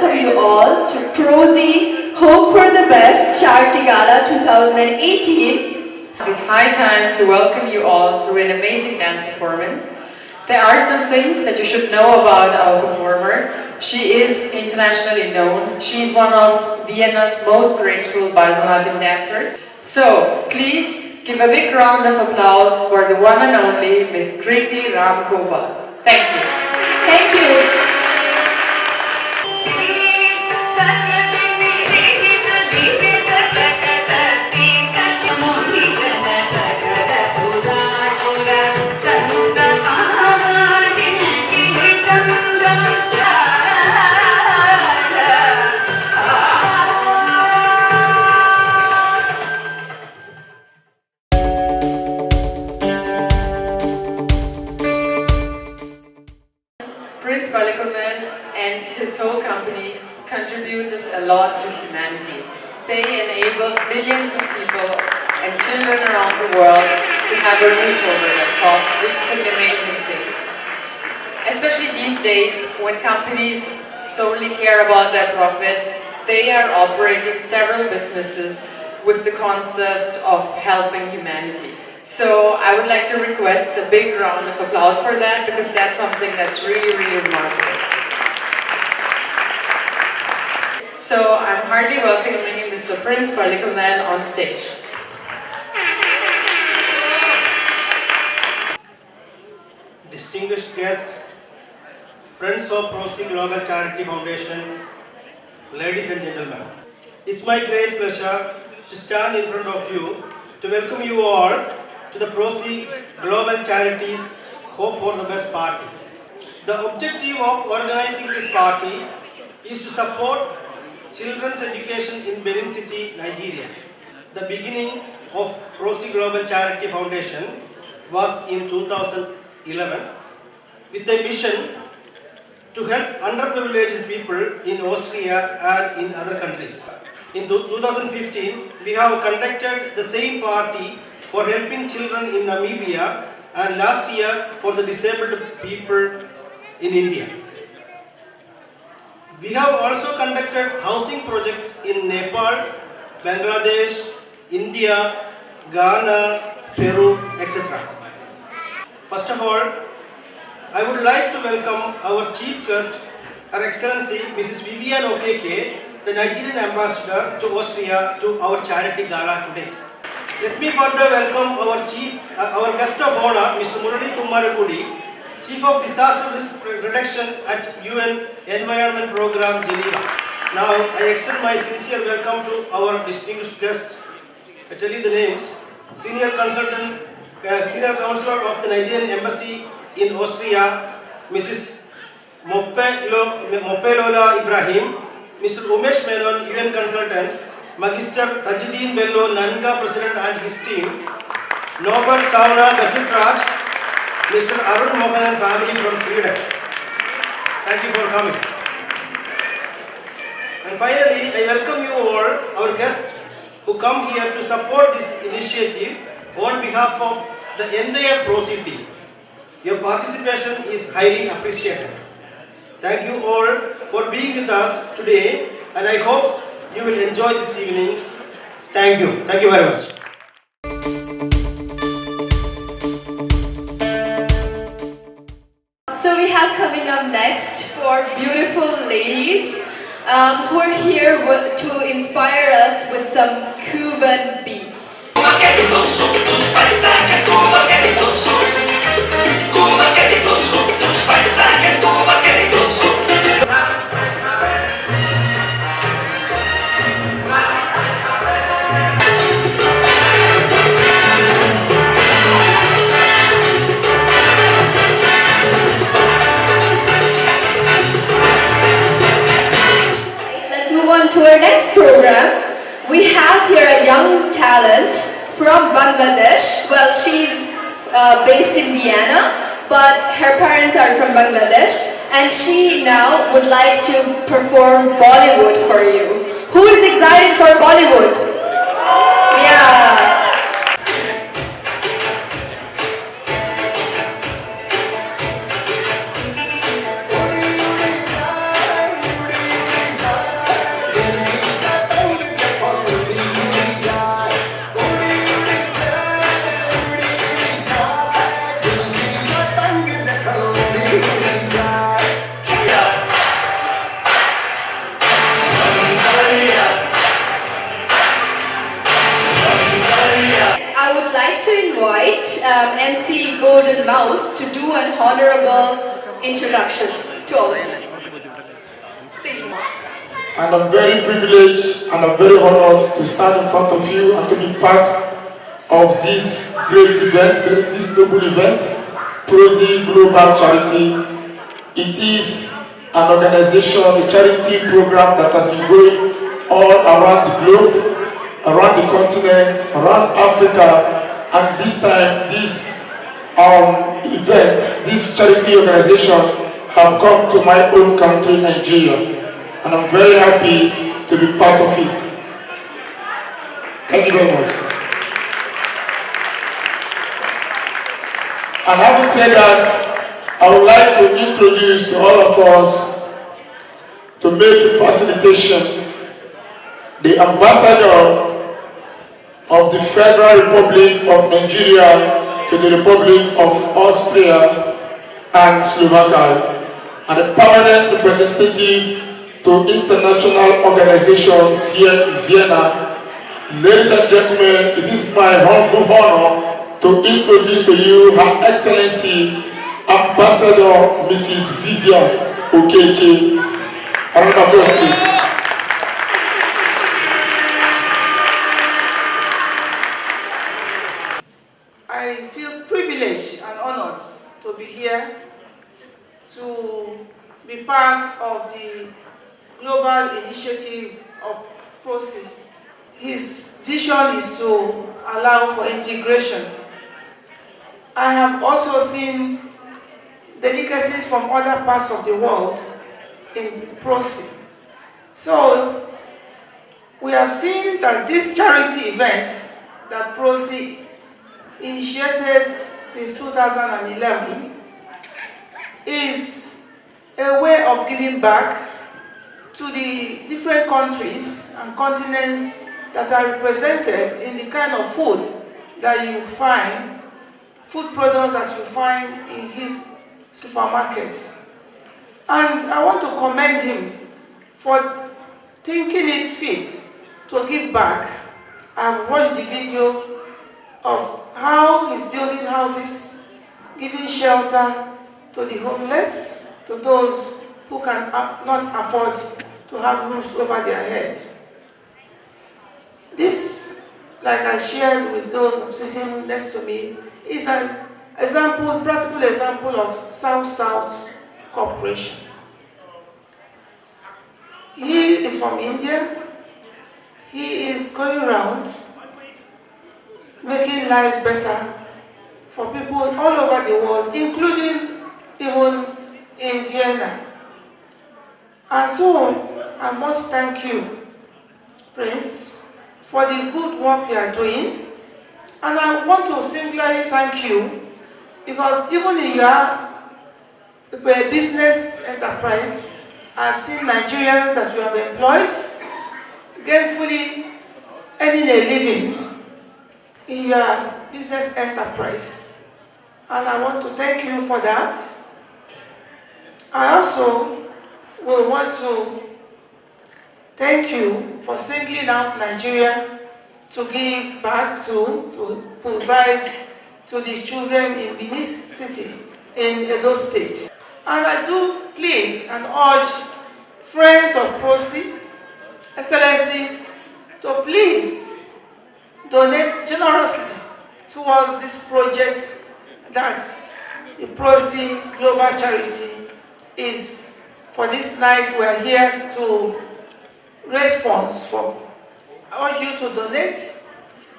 welcome you all to PROSI Hope for the Best Charity Gala 2018. It's high time to welcome you all through an amazing dance performance. There are some things that you should know about our performer. She is internationally known. She is one of Vienna's most graceful Bharatanatyam dancers. So, please give a big round of applause for the one and only Miss Kriti Ramgopal. Thank you. Thank you. Prince Balikoman and his whole company contributed a lot to humanity. They enabled millions of people and children around the world to have a roof over their top, which is an amazing thing. Especially these days, when companies solely care about their profit, they are operating several businesses with the concept of helping humanity. So I would like to request a big round of applause for that, because that's something that's really, really remarkable. So I'm heartily welcoming Mr. Prince Balikoman on stage. Distinguished guests, friends of PROSI Global Charity Foundation, ladies and gentlemen, it's my great pleasure to stand in front of you to welcome you all to the PROSI Global Charities Hope for the Best Party. The objective of organizing this party is to support children's education in Benin City, Nigeria. The beginning of PROSI Global Charity Foundation was in 2011 with a mission to help underprivileged people in Austria and in other countries. In 2015, we have conducted the same party for helping children in Namibia, and last year for the disabled people in India. We have also conducted housing projects in Nepal, Bangladesh, India, Ghana, Peru, etc. First of all, I would like to welcome our chief guest, Her Excellency Mrs. Vivian Okeke, the Nigerian ambassador to Austria, to our charity gala today. Let me further welcome our guest of honor, Mr. Murali Tummaragudi, Chief of Disaster Risk Reduction at UN Environment Program, Geneva. Now, I extend my sincere welcome to our distinguished guests. I tell you the names: Senior Consultant, Senior Counselor of the Nigerian Embassy in Austria, Mrs. Mopelola Ibrahim, Mr. Umesh Menon, UN Consultant, Magister Tajuddin Bello, Nanga President and his team, Norbert Sauna Gasitraj, Mr. Arun Mohan and family from Sweden. Thank you for coming. And finally, I welcome you all, our guests, who come here to support this initiative on behalf of the entire PROSI team. Your participation is highly appreciated. Thank you all for being with us today, and I hope you will enjoy this evening. Thank you. Thank you very much. So we have coming up next four beautiful ladies who are here to inspire us with some Cuban beats. To our next program, we have here a young talent from Bangladesh. Well, she's based in Vienna, but her parents are from Bangladesh, and she now would like to perform Bollywood for you. Who is excited for Bollywood? Yeah. MC Golden Mouth to do an honorable introduction to all of you. Please. And I'm very privileged and I'm very honored to stand in front of you and to be part of this great event, this noble event, PROSI Global Charity. It is an organization, a charity program that has been going all around the globe, around the continent, around Africa, and this time, this event, this charity organization have come to my own country, Nigeria. And I'm very happy to be part of it. Thank you very much. And having said that, I would like to introduce to all of us to make a facilitation the ambassador of the Federal Republic of Nigeria to the Republic of Austria and Slovakia, and a permanent representative to international organizations here in Vienna. Ladies and gentlemen, it is my humble honor to introduce to you Her Excellency Ambassador Mrs. Divya Okeke. A round of applause, please. I feel privileged and honored to be here to be part of the global initiative of PROSI. His vision is to allow for integration. I have also seen delicacies from other parts of the world in PROSI. So we have seen that this charity event that PROSI initiated since 2011 is a way of giving back to the different countries and continents that are represented in the kind of food that you find, food products that you find in his supermarket. And I want to commend him for thinking it fit to give back. I've watched the video of how he's building houses, giving shelter to the homeless, to those who can not afford to have roofs over their head. This, like I shared with those sitting next to me, is an example, practical example of South-South cooperation. He is from India. He is going around making lives better for people all over the world, including even in Vienna. And so I must thank you, Prince, for the good work you are doing. And I want to singularly thank you because even in your business enterprise, I've seen Nigerians that you have employed gainfully earning a living in your business enterprise. And I want to thank you for that. I also will want to thank you for singling out Nigeria to give back to provide to the children in Benin City, in Edo State. And I do plead and urge friends of PROSI, Excellencies, to please donate generously towards this project that the PROSI Global Charity is. For this night, we are here to raise funds for all you to donate.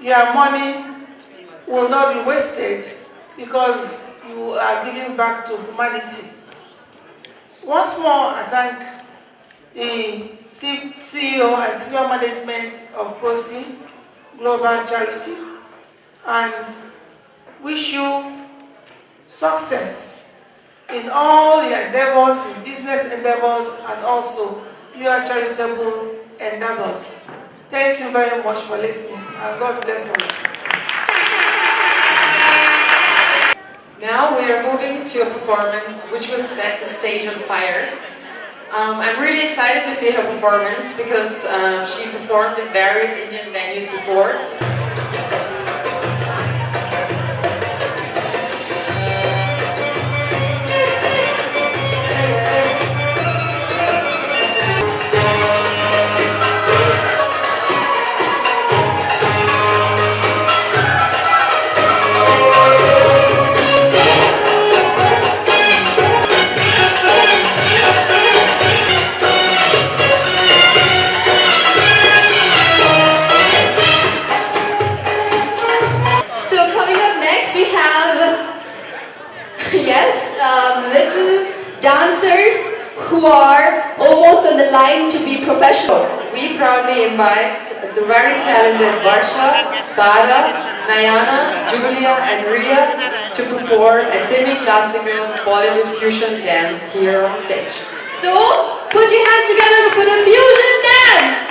Your money will not be wasted because you are giving back to humanity. Once more, I thank the CEO and senior management of PROSI Global Charity and wish you success in all your endeavors, in business endeavors, and also your charitable endeavors. Thank you very much for listening, and God bless all of you. Now we are moving to a performance which will set the stage on fire. I'm really excited to see her performance because she performed in various Indian venues before. yes, little dancers who are almost on the line to be professional. We proudly invite the very talented Varsha, Tara, Nayana, Julia and Ria to perform a semi-classical Bollywood fusion dance here on stage. So, put your hands together for the fusion dance!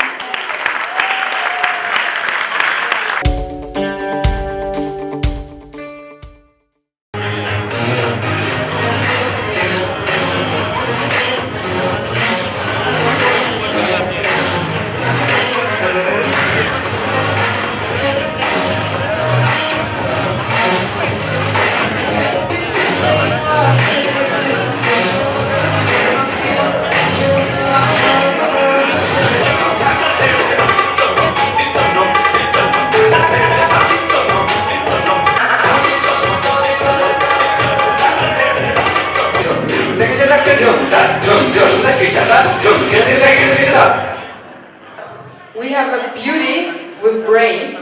We have a beauty with brain.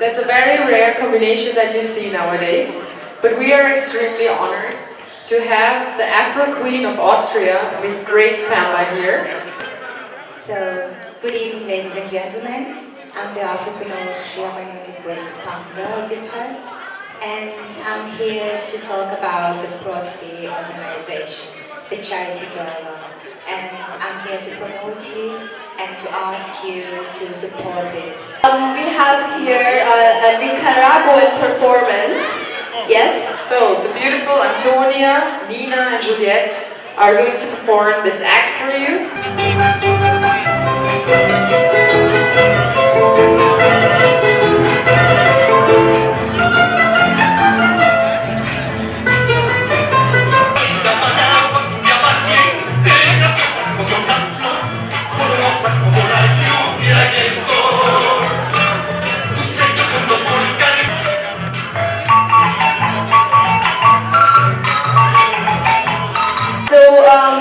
That's a very rare combination that you see nowadays. But we are extremely honored to have the Afro Queen of Austria, Miss Grace Pamba, here. So, good evening, ladies and gentlemen. I'm the Afro Queen of Austria. My name is Grace Pamba, as you've heard. And I'm here to talk about the PROSI organization, the charity Gala. And I'm here to promote you and to ask you to support it. We have here a Nicaraguan performance. Yes? So, the beautiful Antonia, Nina and Juliette are going to perform this act for you.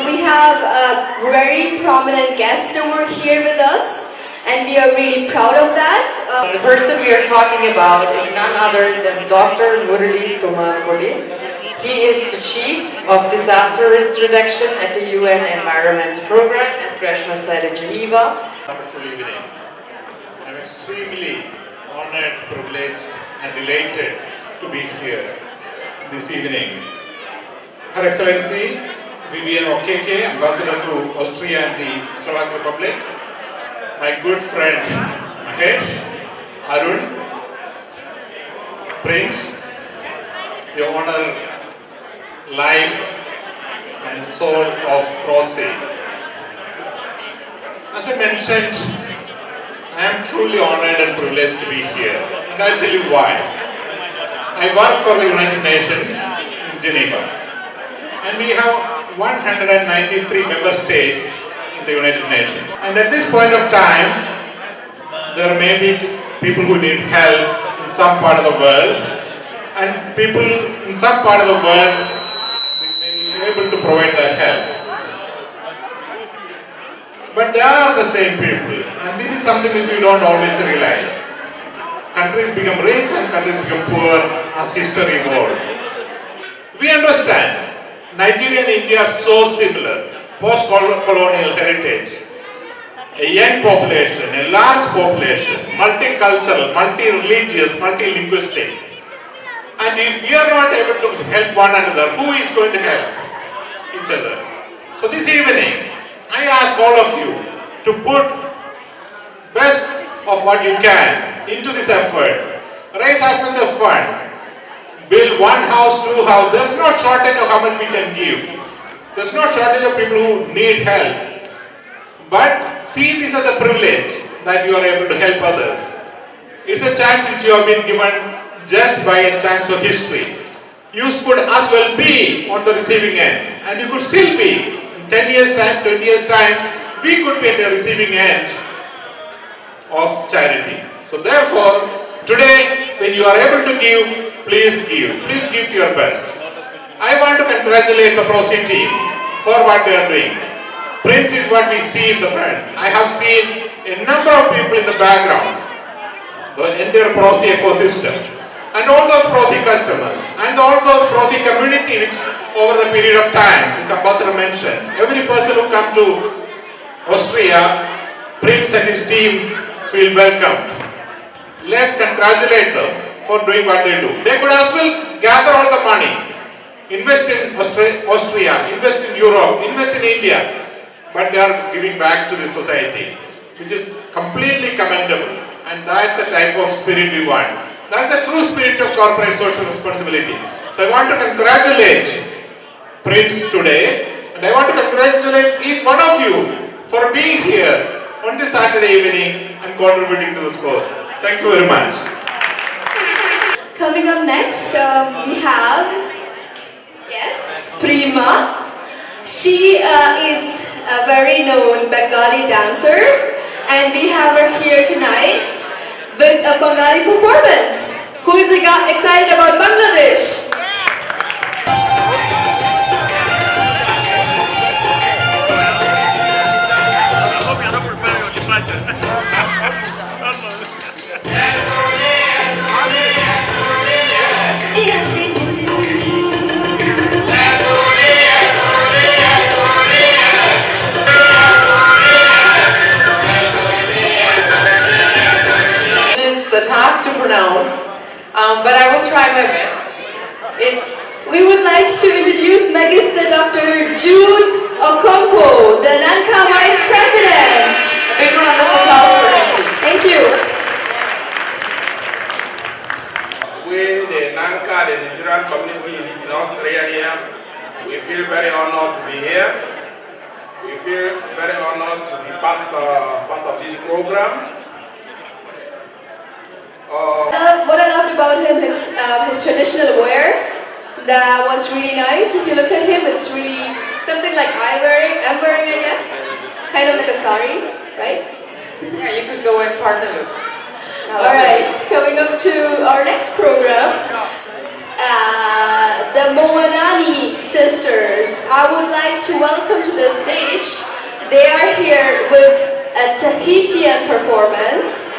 We have a very prominent guest over here with us, and we are really proud of that. The person we are talking about is none other than Dr. Murali Tumarkodi. He is the Chief of Disaster Risk Reduction at the UN Environment Program, as Greshma said, in Geneva. Wonderful evening. I'm extremely honored, privileged and delighted to be here this evening. Her Excellency Vivian Okeke, Ambassador to Austria and the Slovak Republic, my good friend Mahesh, Arun, Prince, the honor, life and soul of PROSI. As I mentioned, I am truly honored and privileged to be here, and I'll tell you why. I work for the United Nations in Geneva, and we have 193 member states in the United Nations. And at this point of time, there may be people who need help in some part of the world, and people in some part of the world may be able to provide that help. But they are the same people, and this is something which we don't always realize. Countries become rich and countries become poor as history evolves. We understand Nigeria and India are so similar, post-colonial heritage, a young population, a large population, multicultural, multi-religious, multi-linguistic. And if we are not able to help one another, who is going to help each other? So this evening, I ask all of you to put best of what you can into this effort. Raise as much of fund. Build one house, two houses. There's no shortage of how much we can give. There's no shortage of people who need help. But see this as a privilege that you are able to help others. It's a chance which you have been given just by a chance of history. You could as well be on the receiving end, and you could still be. In 10 years time, 20 years time, we could be at the receiving end of charity. So therefore, today when you are able to give, please give to your best. I want to congratulate the PROSI team for what they are doing. Prince is what we see in the front. I have seen a number of people in the background, the entire PROSI ecosystem. and all those PROSI customers, and all those PROSI community which over the period of time, which Ambassador mentioned, every person who come to Austria, Prince and his team feel welcomed. Let's congratulate them for doing what they do. They could as well gather all the money, invest in Austria, invest in Europe, invest in India, but they are giving back to the society, which is completely commendable, and that's the type of spirit we want. That's the true spirit of corporate social responsibility. So I want to congratulate Prince today, and I want to congratulate each one of you for being here on this Saturday evening and contributing to this cause. Thank you very much. Coming up next, we have, yes, Prima. She is a very known Bengali dancer, and we have her here tonight with a Bengali performance. Who is excited about Bangladesh? A task to pronounce, but I will try my best. We would like to introduce Magister Dr. Jude Okonkwo, the NANCA Vice President. Big round of applause for him, please. Thank you. We, the NANCA, the Nigerian community in Austria here, we feel very honored to be here. We feel very honored to be part of this program. What I loved about him is his traditional wear. That was really nice. If you look at him, it's really something like I'm wearing, I guess. It's kind of like a sari, right? Yeah, you could go and partner look. Alright, coming up to our next program, the Moanani sisters. I would like to welcome to the stage. They are here with a Tahitian performance.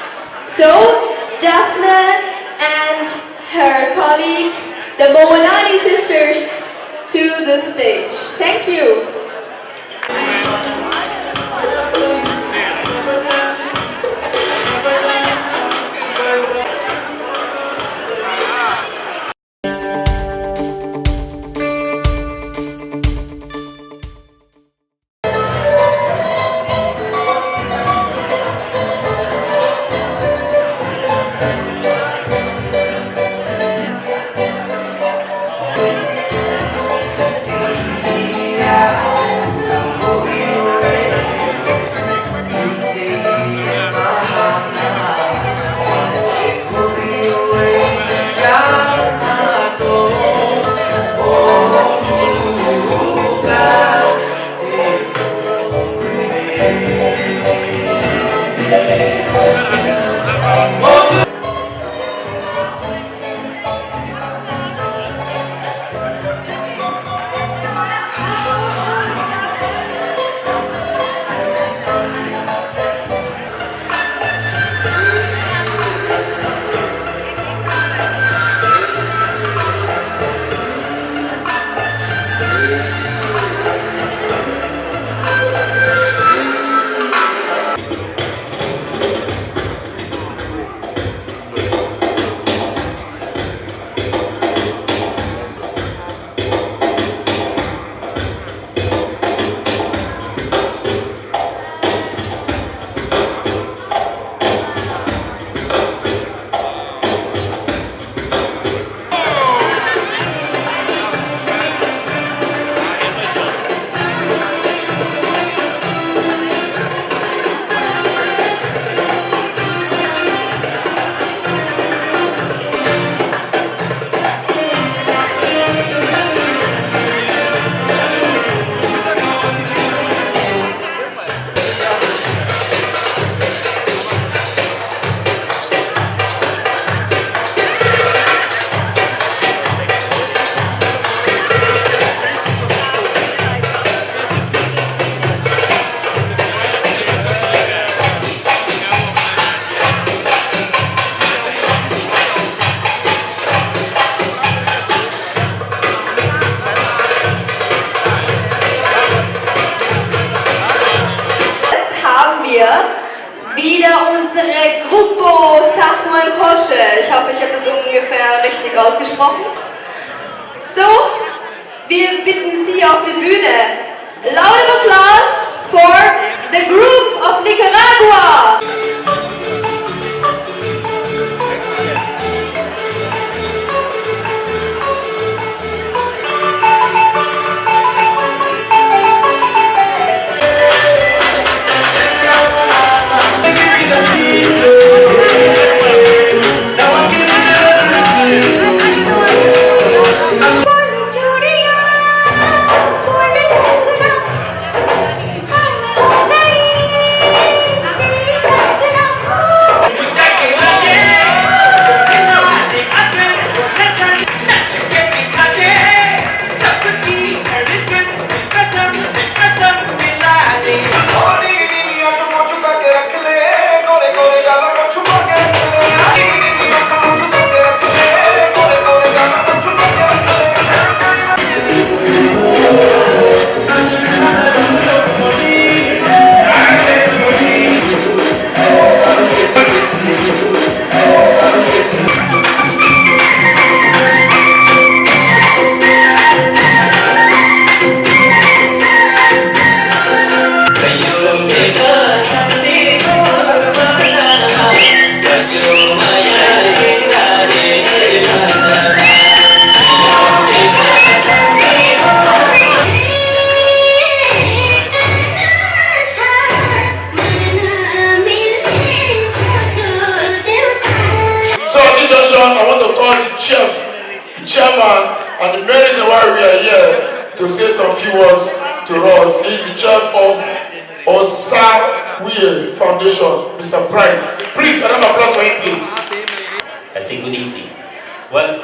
So, Daphne and her colleagues, the Moanani sisters, to the stage. Thank you. wir wieder unsere Grupo Sachman Kosche. Ich hoffe, ich habe das ungefähr richtig ausgesprochen. So, wir bitten Sie auf die Bühne. Loud applause for the group of Nicaragua. I want to call the chairman, and the main reason why we are here to say some few words to us. He is the chair of Osawie Foundation, Mr. Pride. Please, a round of applause for him, please. I say good evening. Well,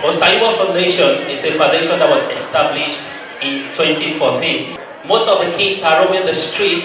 Osawie Foundation is a foundation that was established in 2014. Most of the kids are roaming the street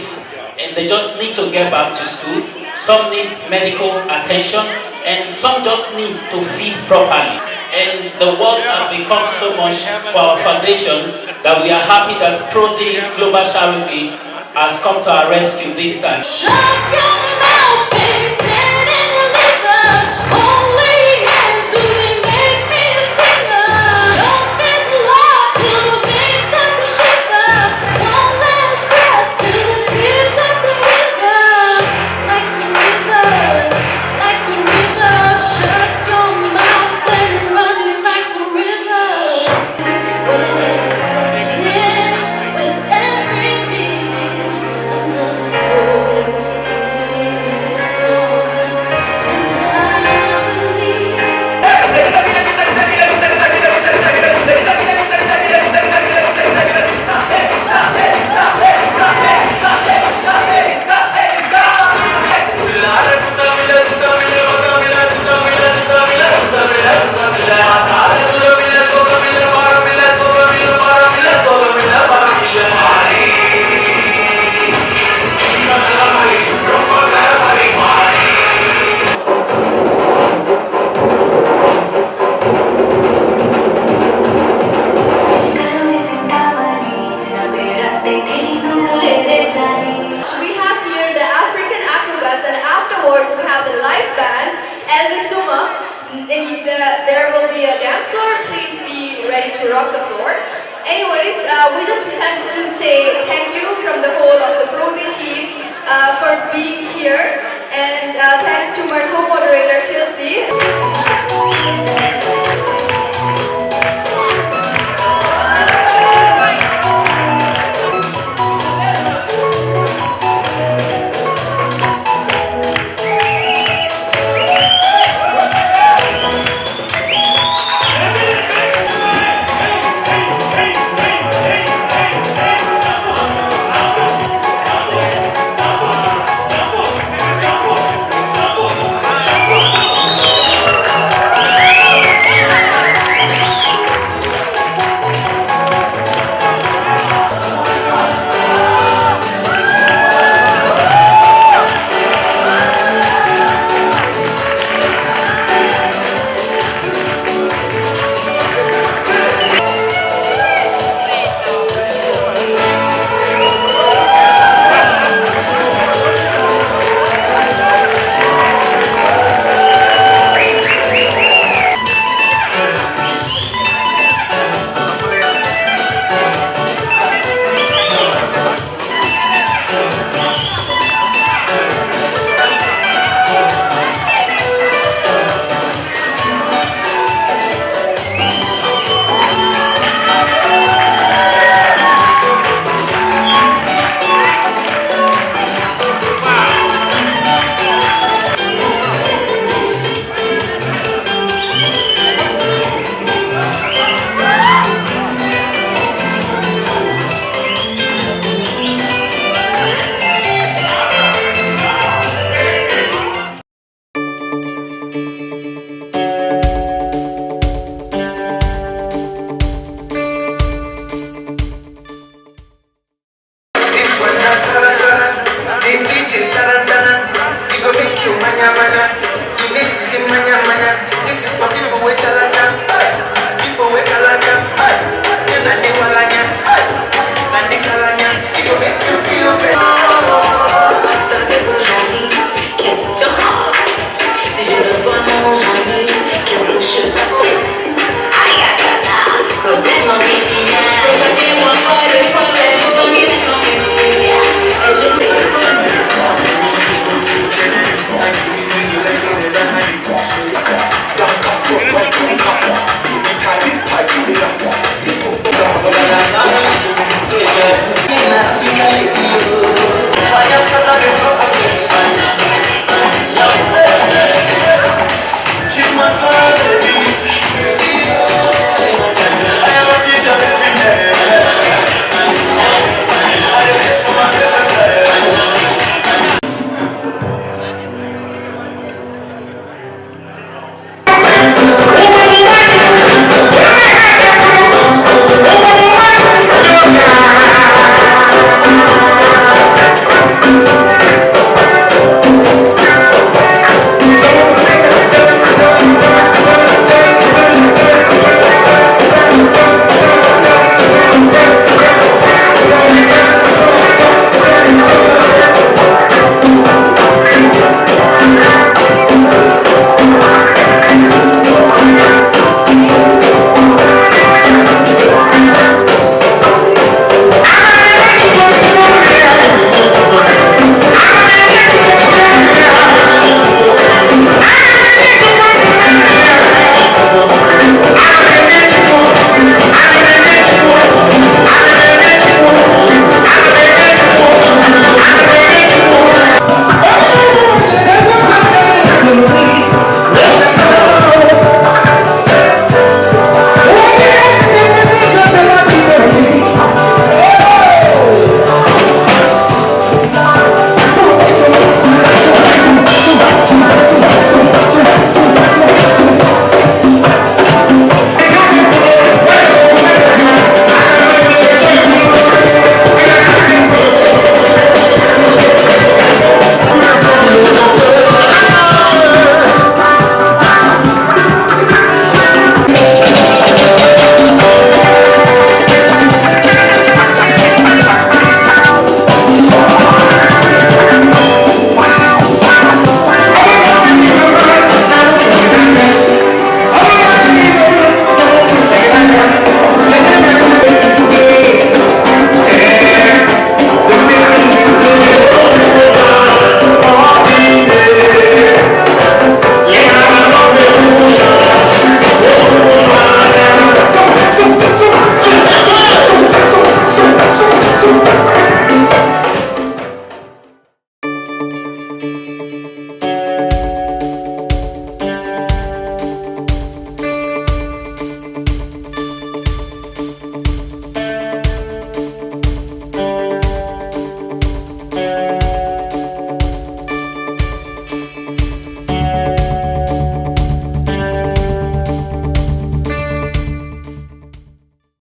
and they just need to get back to school. Some need medical attention and some just need to feed properly. And the world has become so much for our foundation that we are happy that PROSI Global Charity has come to our rescue this time. Shut your mouth, baby, stand and deliver. Only hands who can make me a singer. Don't this love till the veins start to shiver. One last breath till the tears start to river. Like a river, like a river. Shut your mouth and run like a river. With every second, with every beat, another soul is born, and I believe. We have here the African acrobats, and afterwards we have the live band, Elvis, Zuma. There will be a dance floor. Please be ready to rock the floor. Anyways, we just wanted to say thank you from the whole of the PROSI team for being here, and thanks to my co-moderator Tilsi.